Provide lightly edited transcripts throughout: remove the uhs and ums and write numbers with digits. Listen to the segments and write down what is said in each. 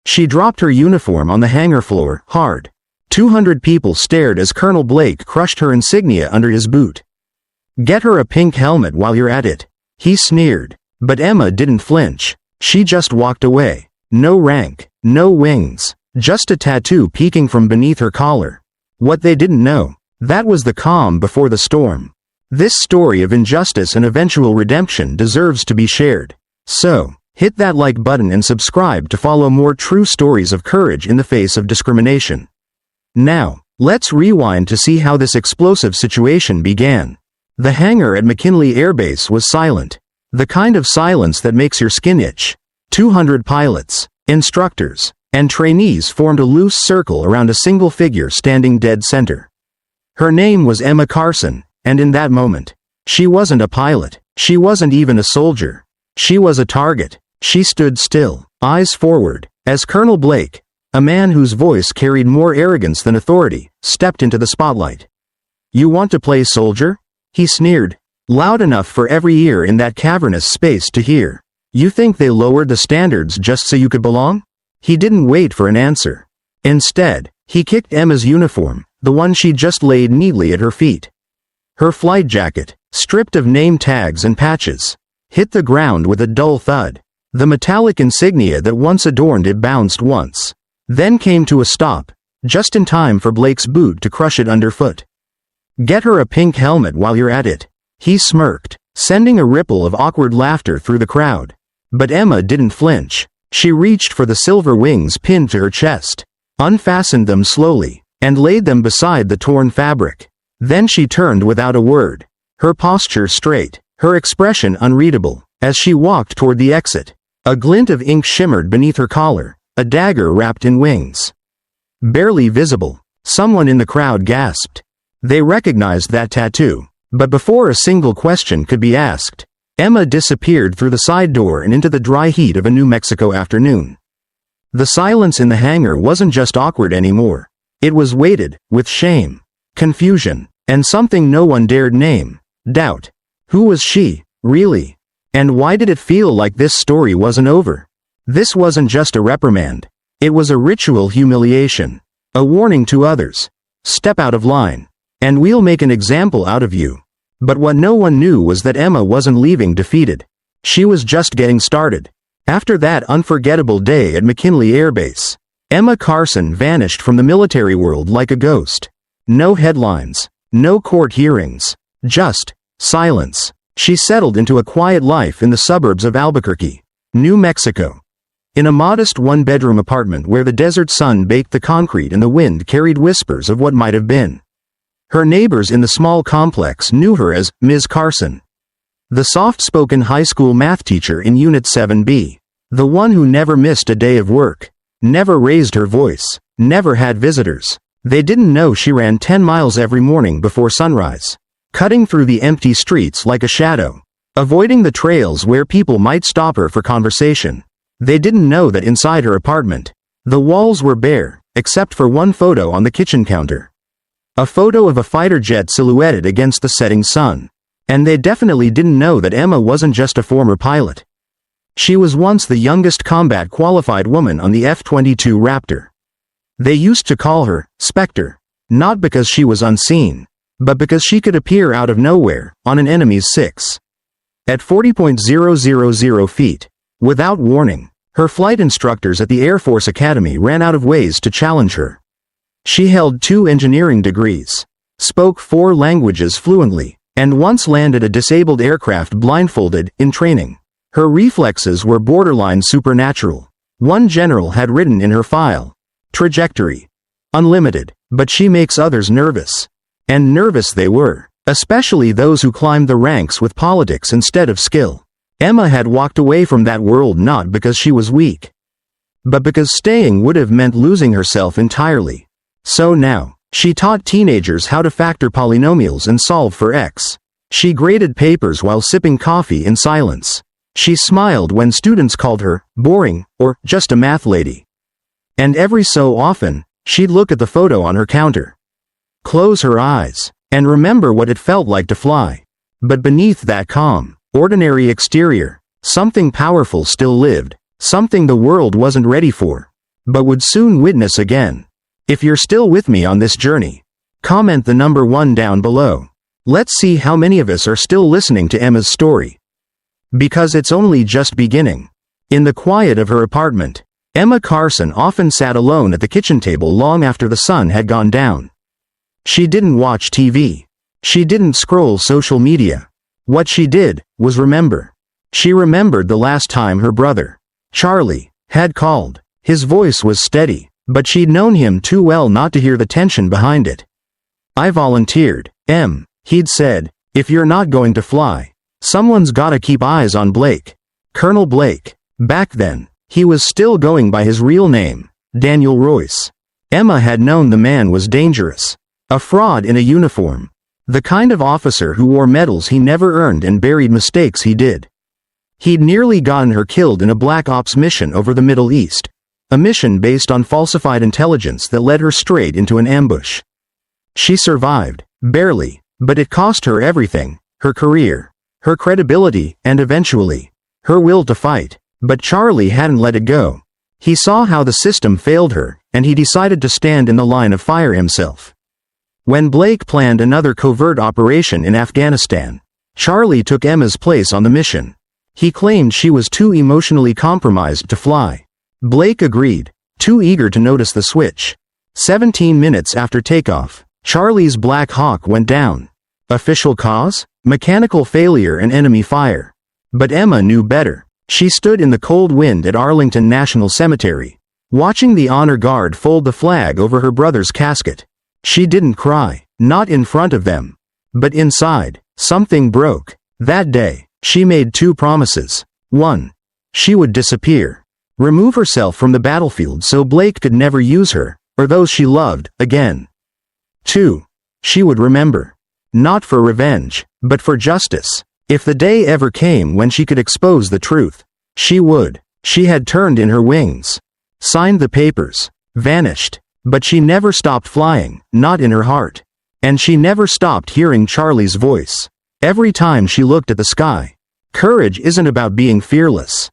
She dropped her uniform on the hangar floor, hard. 200 people stared as Colonel Blake crushed her insignia under his boot. "Get her a pink helmet while you're at it," he sneered. But Emma didn't flinch. She just walked away. No rank, no wings, just a tattoo peeking from beneath her collar. What they didn't know, that was the calm before the storm. This story of injustice and eventual redemption deserves to be shared. So, hit that like button and subscribe to follow more true stories of courage in the face of discrimination. Now, let's rewind to see how this explosive situation began. The hangar at McKinley Air Base was silent. The kind of silence that makes your skin itch. 200 pilots, instructors, and trainees formed a loose circle around a single figure standing dead center. Her name was Emma Carson, and in that moment, she wasn't a pilot. She wasn't even a soldier. She was a target. She stood still, eyes forward, as Colonel Blake, a man whose voice carried more arrogance than authority, stepped into the spotlight. "You want to play soldier?" he sneered, loud enough for every ear in that cavernous space to hear. "You think they lowered the standards just so you could belong?" He didn't wait for an answer. Instead, he kicked Emma's uniform, the one she just laid neatly at her feet. Her flight jacket, stripped of name tags and patches, hit the ground with a dull thud. The metallic insignia that once adorned it bounced once, then came to a stop, just in time for Blake's boot to crush it underfoot. "Get her a pink helmet while you're at it," he smirked, sending a ripple of awkward laughter through the crowd. But Emma didn't flinch. She reached for the silver wings pinned to her chest, unfastened them slowly, and laid them beside the torn fabric. Then she turned without a word, her posture straight, her expression unreadable, as she walked toward the exit. A glint of ink shimmered beneath her collar, a dagger wrapped in wings. Barely visible, someone in the crowd gasped. They recognized that tattoo. But before a single question could be asked, Emma disappeared through the side door and into the dry heat of a New Mexico afternoon. The silence in the hangar wasn't just awkward anymore. It was weighted with shame, confusion, and something no one dared name: doubt. Who was she, really? And why did it feel like this story wasn't over? This wasn't just a reprimand. It was a ritual humiliation. A warning to others. Step out of line, and we'll make an example out of you. But what no one knew was that Emma wasn't leaving defeated. She was just getting started. After that unforgettable day at McKinley Air Base, Emma Carson vanished from the military world like a ghost. No headlines, no court hearings, just silence. She settled into a quiet life in the suburbs of Albuquerque, New Mexico. In a modest one-bedroom apartment where the desert sun baked the concrete and the wind carried whispers of what might have been. Her neighbors in the small complex knew her as Ms. Carson, the soft-spoken high school math teacher in Unit 7B, the one who never missed a day of work, never raised her voice, never had visitors. They didn't know she ran 10 miles every morning before sunrise, cutting through the empty streets like a shadow, avoiding the trails where people might stop her for conversation. They didn't know that inside her apartment, the walls were bare, except for one photo on the kitchen counter. A photo of a fighter jet silhouetted against the setting sun. And they definitely didn't know that Emma wasn't just a former pilot. She was once the youngest combat-qualified woman on the F-22 Raptor. They used to call her Specter, not because she was unseen, but because she could appear out of nowhere, on an enemy's 6. At 40.000 feet, without warning, her flight instructors at the Air Force Academy ran out of ways to challenge her. She held 2 engineering degrees, spoke 4 languages fluently, and once landed a disabled aircraft blindfolded, in training. Her reflexes were borderline supernatural. One general had written in her file, "Trajectory unlimited," but she makes others nervous. And nervous they were, especially those who climbed the ranks with politics instead of skill. Emma had walked away from that world not because she was weak, but because staying would have meant losing herself entirely. So now, she taught teenagers how to factor polynomials and solve for x. She graded papers while sipping coffee in silence. She smiled when students called her boring or just a math lady. And every so often, she'd look at the photo on her counter, close her eyes, and remember what it felt like to fly. But beneath that calm, ordinary exterior, something powerful still lived, something the world wasn't ready for. but would soon witness again. If you're still with me on this journey, comment the number 1 down below. Let's see how many of us are still listening to Emma's story. Because it's only just beginning. In the quiet of her apartment, Emma Carson often sat alone at the kitchen table long after the sun had gone down. She didn't watch TV. She didn't scroll social media. What she did was remember. She remembered the last time her brother, Charlie, had called. His voice was steady, but she'd known him too well not to hear the tension behind it. "I volunteered, Em," he'd said. "If you're not going to fly, someone's gotta keep eyes on Blake." Colonel Blake. Back then, he was still going by his real name, Daniel Royce. Emma had known the man was dangerous. A fraud in a uniform. The kind of officer who wore medals he never earned and buried mistakes he did. He'd nearly gotten her killed in a Black Ops mission over the Middle East. A mission based on falsified intelligence that led her straight into an ambush. She survived, barely, but it cost her everything, her career, her credibility, and eventually, her will to fight. But Charlie hadn't let it go. He saw how the system failed her, and he decided to stand in the line of fire himself. When Blake planned another covert operation in Afghanistan, Charlie took Emma's place on the mission. He claimed she was too emotionally compromised to fly. Blake agreed, too eager to notice the switch. 17 minutes after takeoff, Charlie's Black Hawk went down. Official cause? Mechanical failure and enemy fire. But Emma knew better. She stood in the cold wind at Arlington National Cemetery, watching the honor guard fold the flag over her brother's casket. She didn't cry, not in front of them. But inside, something broke. That day, she made 2 promises. 1. She would disappear. Remove herself from the battlefield so Blake could never use her, or those she loved, again. 2. She would remember. Not for revenge, but for justice. If the day ever came when she could expose the truth, she would. She had turned in her wings. Signed the papers. Vanished. But she never stopped flying, not in her heart. And she never stopped hearing Charlie's voice. Every time she looked at the sky. Courage isn't about being fearless.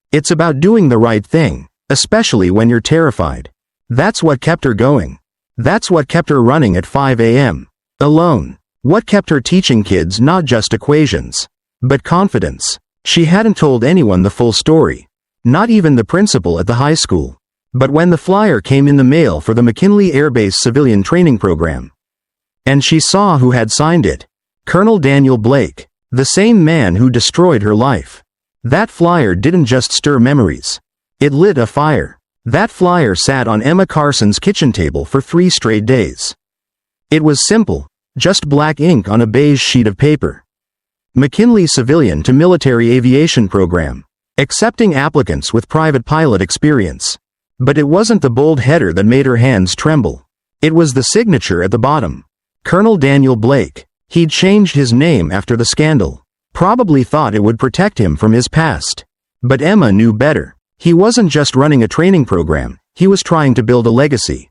It's about doing the right thing, especially when you're terrified. That's what kept her going. That's what kept her running at 5 a.m. alone. What kept her teaching kids not just equations, but confidence. She hadn't told anyone the full story. Not even the principal at the high school. But when the flyer came in the mail for the McKinley Air Base Civilian Training Program, and she saw who had signed it, Colonel Daniel Blake, the same man who destroyed her life. That flyer didn't just stir memories. It lit a fire. That flyer sat on Emma Carson's kitchen table for 3 straight days. It was simple, just black ink on a beige sheet of paper. McKinley Civilian to Military Aviation Program, accepting applicants with private pilot experience. But it wasn't the bold header that made her hands tremble. It was the signature at the bottom. Colonel Daniel Blake. He'd changed his name after the scandal. Probably thought it would protect him from his past. But Emma knew better. He wasn't just running a training program, he was trying to build a legacy.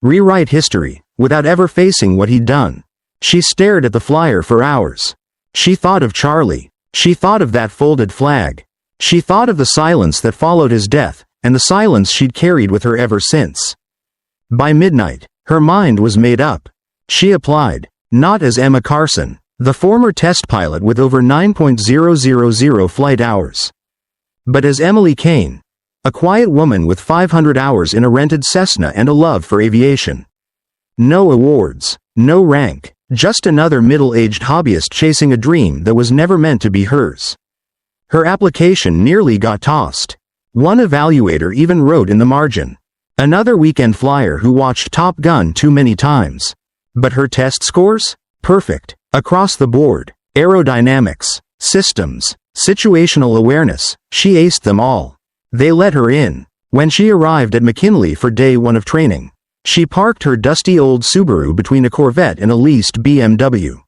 Rewrite history, without ever facing what he'd done. She stared at the flyer for hours. She thought of Charlie. She thought of that folded flag. She thought of the silence that followed his death, and the silence she'd carried with her ever since. By midnight, her mind was made up. She applied, not as Emma Carson, the former test pilot with over 9,000 flight hours, but as Emily Kane, a quiet woman with 500 hours in a rented Cessna and a love for aviation. No awards, no rank, just another middle-aged hobbyist chasing a dream that was never meant to be hers. Her application nearly got tossed. One evaluator even wrote in the margin, "Another weekend flyer who watched Top Gun too many times." But her test scores? Perfect. Across the board. Aerodynamics, systems, situational awareness, she aced them all. They let her in. When she arrived at McKinley for day 1 of training, she parked her dusty old Subaru between a Corvette and a leased BMW.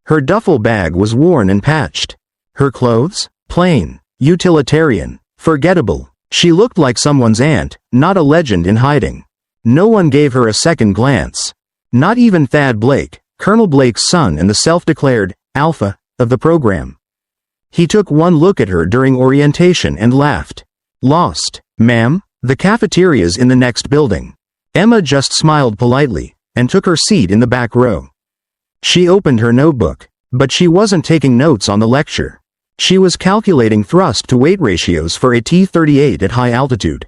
Her duffel bag was worn and patched. Her clothes? Plain, utilitarian, forgettable. She looked like someone's aunt, not a legend in hiding. No one gave her a second glance. Not even Thad Blake, Colonel Blake's son and the self-declared alpha of the program. He took one look at her during orientation and laughed. "Lost, ma'am? The cafeteria's in the next building. Emma just smiled politely, and took her seat in the back row. She opened her notebook, but she wasn't taking notes on the lecture. She was calculating thrust-to-weight ratios for a T-38 at high altitude.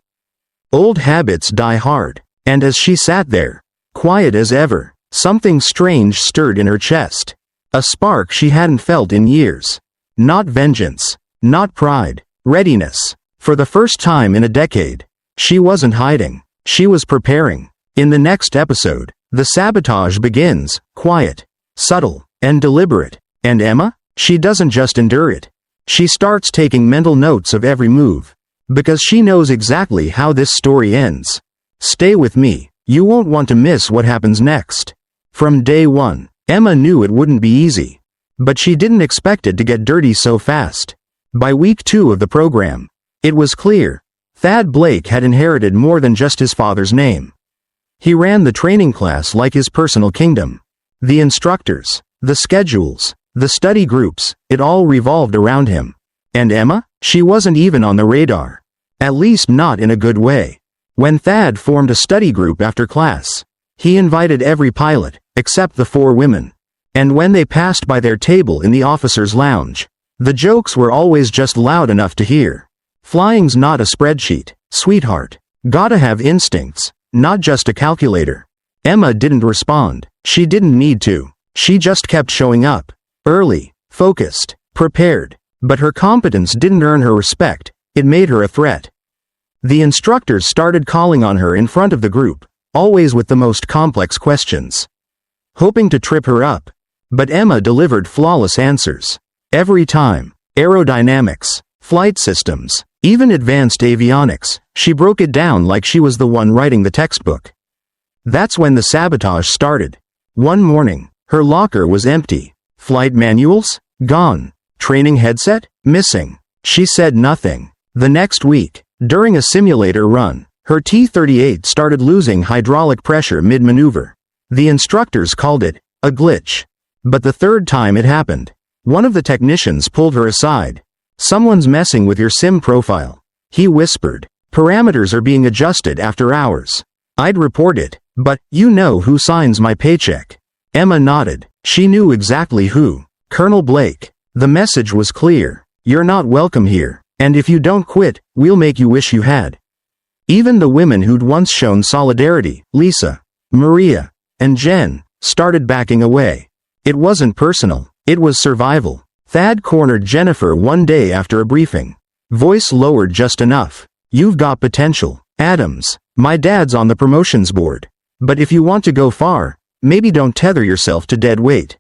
Old habits die hard, and as she sat there, quiet as ever, something strange stirred in her chest. A spark she hadn't felt in years. Not vengeance, not pride, readiness. For the first time in a decade, she wasn't hiding, she was preparing. In the next episode, the sabotage begins, quiet, subtle, and deliberate. And Emma? She doesn't just endure it. She starts taking mental notes of every move. Because she knows exactly how this story ends. Stay with me, you won't want to miss what happens next. From day one, Emma knew it wouldn't be easy. But she didn't expect it to get dirty so fast. By week 2 of the program, it was clear. Thad Blake had inherited more than just his father's name. He ran the training class like his personal kingdom. The instructors, the schedules, the study groups, it all revolved around him. And Emma? She wasn't even on the radar. At least not in a good way. When Thad formed a study group after class, he invited every pilot, except the 4 women. And when they passed by their table in the officers' lounge, the jokes were always just loud enough to hear. Flying's not a spreadsheet, sweetheart. Gotta have instincts, not just a calculator. Emma didn't respond. She didn't need to. She just kept showing up. Early, focused, prepared. But her competence didn't earn her respect, it made her a threat. The instructors started calling on her in front of the group, always with the most complex questions. Hoping to trip her up. But Emma delivered flawless answers. Every time. Aerodynamics, flight systems, even advanced avionics, she broke it down like she was the one writing the textbook. That's when the sabotage started. One morning, her locker was empty. Flight manuals? Gone. Training headset? Missing. She said nothing. The next week, during a simulator run, her T-38 started losing hydraulic pressure mid-maneuver. The instructors called it a glitch. But the third time it happened, one of the technicians pulled her aside. Someone's messing with your sim profile. He whispered. Parameters are being adjusted after hours. I'd report it, but you know who signs my paycheck. Emma nodded. She knew exactly who. Colonel Blake. The message was clear. You're not welcome here, and if you don't quit, we'll make you wish you had. Even the women who'd once shown solidarity, Lisa, Maria, and Jen, started backing away. It wasn't personal, it was survival. Thad cornered Jennifer one day after a briefing. Voice lowered just enough. You've got potential, Adams. My dad's on the promotions board. But if you want to go far, maybe don't tether yourself to dead weight.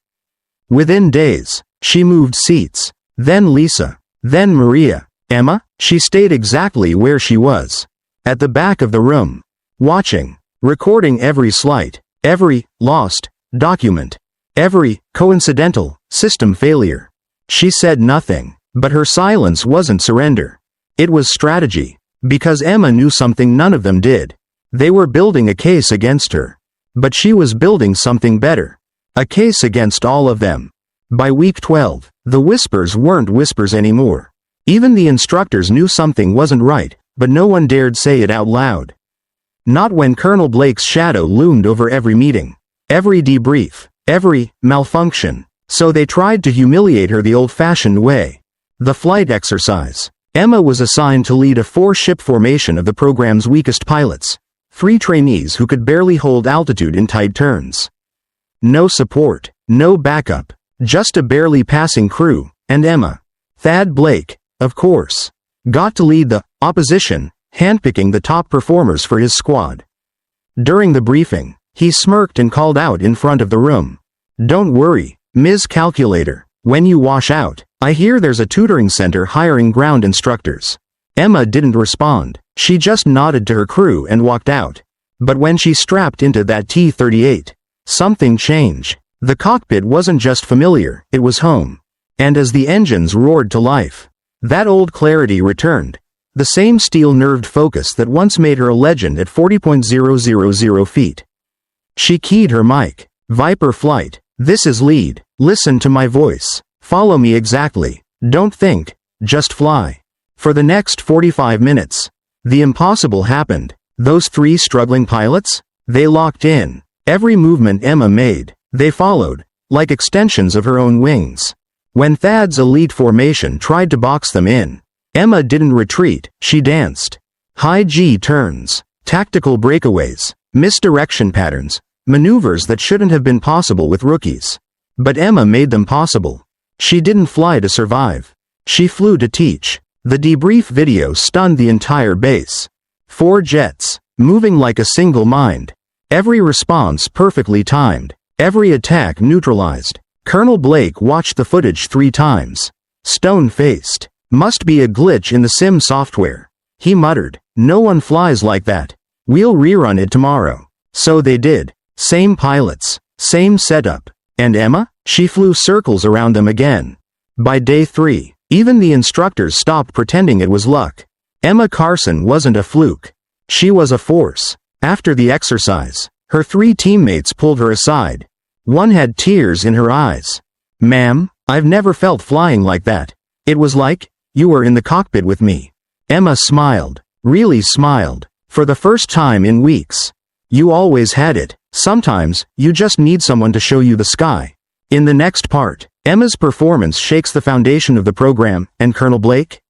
Within days, she moved seats. Then Lisa. Then Maria. Emma? She stayed exactly where she was. At the back of the room. Watching. Recording every slight. Every lost document. Every coincidental system failure. She said nothing, but her silence wasn't surrender. It was strategy. Because Emma knew something none of them did. They were building a case against her. But she was building something better. A case against all of them. By week 12, the whispers weren't whispers anymore. Even the instructors knew something wasn't right, but no one dared say it out loud. Not when Colonel Blake's shadow loomed over every meeting, every debrief, every malfunction. So they tried to humiliate her the old-fashioned way. The flight exercise. Emma was assigned to lead a 4-ship formation of the program's weakest pilots. 3 trainees who could barely hold altitude in tight turns. No support, no backup, just a barely passing crew, and Emma. Thad Blake, of course, got to lead the opposition, handpicking the top performers for his squad. During the briefing, he smirked and called out in front of the room. Don't worry, Ms. Calculator, when you wash out, I hear there's a tutoring center hiring ground instructors. Emma didn't respond. She just nodded to her crew and walked out. But when she strapped into that T-38, something changed. The cockpit wasn't just familiar, it was home. And as the engines roared to life, that old clarity returned. The same steel-nerved focus that once made her a legend at 40,000 feet. She keyed her mic. Viper flight. This is lead. Listen to my voice. Follow me exactly. Don't think. Just fly. For the next 45 minutes, The impossible happened. Those 3 struggling pilots? They locked in. Every movement Emma made, they followed, like extensions of her own wings. When Thad's elite formation tried to box them in, Emma didn't retreat, she danced. High G turns, tactical breakaways, misdirection patterns, maneuvers that shouldn't have been possible with rookies. But Emma made them possible. She didn't fly to survive. She flew to teach. The debrief video stunned the entire base. 4 jets, moving like a single mind. Every response perfectly timed. Every attack neutralized. Colonel Blake watched the footage 3 times. Stone-faced. Must be a glitch in the sim software. He muttered, no one flies like that. We'll rerun it tomorrow. So they did. Same pilots. Same setup. And Emma? She flew circles around them again. By day 3, even the instructors stopped pretending it was luck. Emma Carson wasn't a fluke. She was a force. After the exercise, her 3 teammates pulled her aside. One had tears in her eyes. Ma'am, I've never felt flying like that. It was like, you were in the cockpit with me. Emma smiled. Really smiled. For the first time in weeks. You always had it. Sometimes, you just need someone to show you the sky. In the next part, Emma's performance shakes the foundation of the program, and Colonel Blake?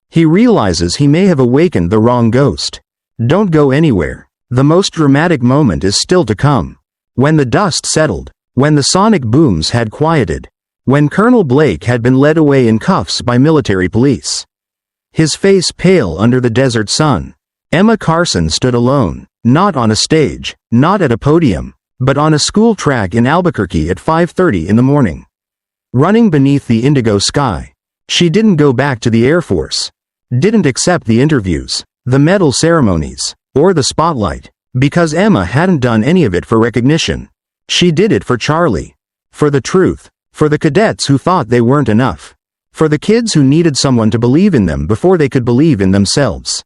He realizes he may have awakened the wrong ghost. Don't go anywhere. The most dramatic moment is still to come. When the dust settled, when the sonic booms had quieted, when Colonel Blake had been led away in cuffs by military police. His face pale under the desert sun, Emma Carson stood alone, not on a stage, not at a podium, but on a school track in Albuquerque at 5:30 in the morning. Running beneath the indigo sky. She didn't go back to the Air Force. Didn't accept the interviews, the medal ceremonies, or the spotlight, because Emma hadn't done any of it for recognition. She did it for Charlie. For the truth. For the cadets who thought they weren't enough. For the kids who needed someone to believe in them before they could believe in themselves.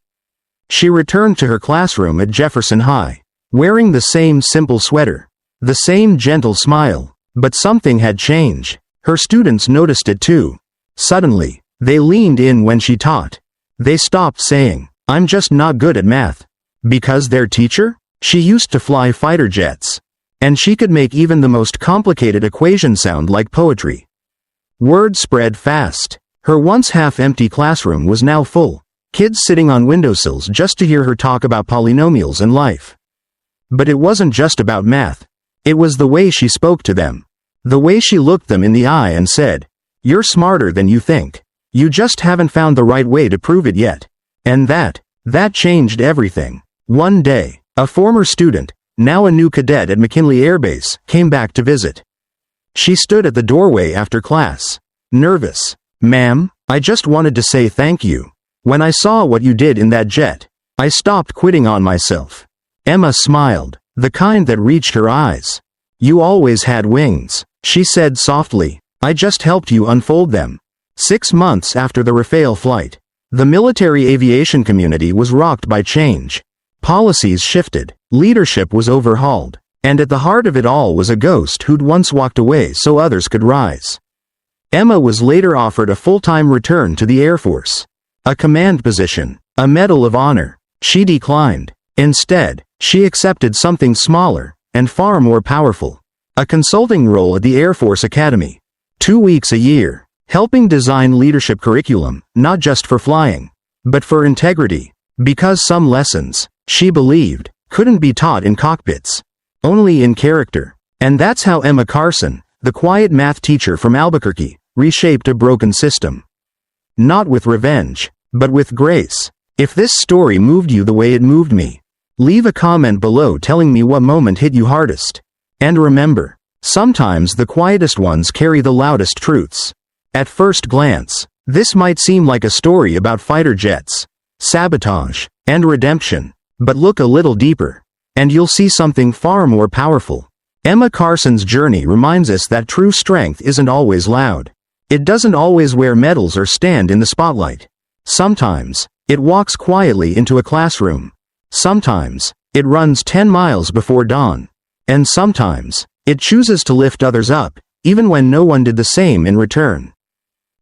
She returned to her classroom at Jefferson High, wearing the same simple sweater, the same gentle smile, but something had changed. Her students noticed it too. Suddenly, they leaned in when she taught. They stopped saying, I'm just not good at math. Because their teacher? She used to fly fighter jets. And she could make even the most complicated equation sound like poetry. Word spread fast. Her once half-empty classroom was now full. Kids sitting on windowsills just to hear her talk about polynomials and life. But it wasn't just about math. It was the way she spoke to them. The way she looked them in the eye and said, you're smarter than you think. You just haven't found the right way to prove it yet. And that changed everything. One day, a former student, now a new cadet at McKinley Air Base, came back to visit. She stood at the doorway after class. Nervous. Ma'am, I just wanted to say thank you. When I saw what you did in that jet, I stopped quitting on myself. Emma smiled, the kind that reached her eyes. You always had wings, she said softly. I just helped you unfold them. 6 months after the Rafale flight, the military aviation community was rocked by change. Policies shifted, leadership was overhauled, and at the heart of it all was a ghost who'd once walked away so others could rise. Emma was later offered a full-time return to the Air Force. A command position, a Medal of Honor. She declined. Instead, she accepted something smaller, and far more powerful. A consulting role at the Air Force Academy. 2 weeks a year, helping design leadership curriculum, not just for flying, but for integrity. Because some lessons, she believed, couldn't be taught in cockpits. Only in character. And that's how Emma Carson, the quiet math teacher from Albuquerque, reshaped a broken system. Not with revenge, but with grace. If this story moved you the way it moved me, leave a comment below telling me what moment hit you hardest. And remember, sometimes the quietest ones carry the loudest truths. At first glance, this might seem like a story about fighter jets, sabotage, and redemption. But look a little deeper, and you'll see something far more powerful. Emma Carson's journey reminds us that true strength isn't always loud. It doesn't always wear medals or stand in the spotlight. Sometimes, it walks quietly into a classroom. Sometimes, it runs 10 miles before dawn. And sometimes, it chooses to lift others up, even when no one did the same in return.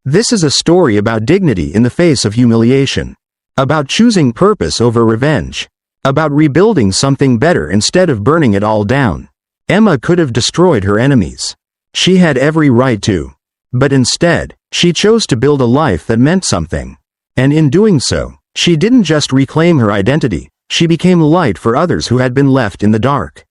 This is a story about dignity in the face of humiliation. About choosing purpose over revenge. About rebuilding something better instead of burning it all down. Emma could have destroyed her enemies. She had every right to. But instead, she chose to build a life that meant something. And in doing so, she didn't just reclaim her identity, she became light for others who had been left in the dark.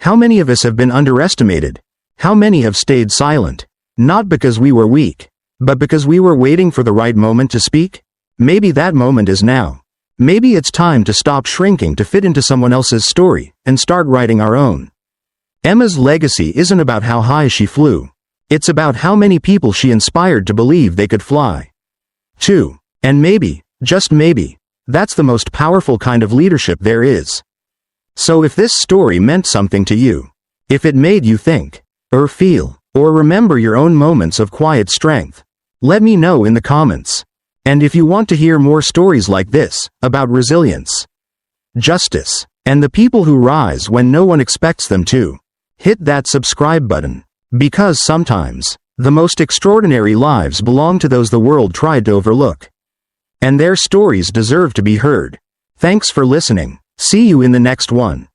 How many of us have been underestimated? How many have stayed silent? Not because we were weak, but because we were waiting for the right moment to speak? Maybe that moment is now. Maybe it's time to stop shrinking to fit into someone else's story, and start writing our own. Emma's legacy isn't about how high she flew. It's about how many people she inspired to believe they could fly. Too. And maybe, just maybe, that's the most powerful kind of leadership there is. So if this story meant something to you, if it made you think, or feel, or remember your own moments of quiet strength, let me know in the comments. And if you want to hear more stories like this, about resilience, justice, and the people who rise when no one expects them to, hit that subscribe button. Because sometimes, the most extraordinary lives belong to those the world tried to overlook. And their stories deserve to be heard. Thanks for listening. See you in the next one.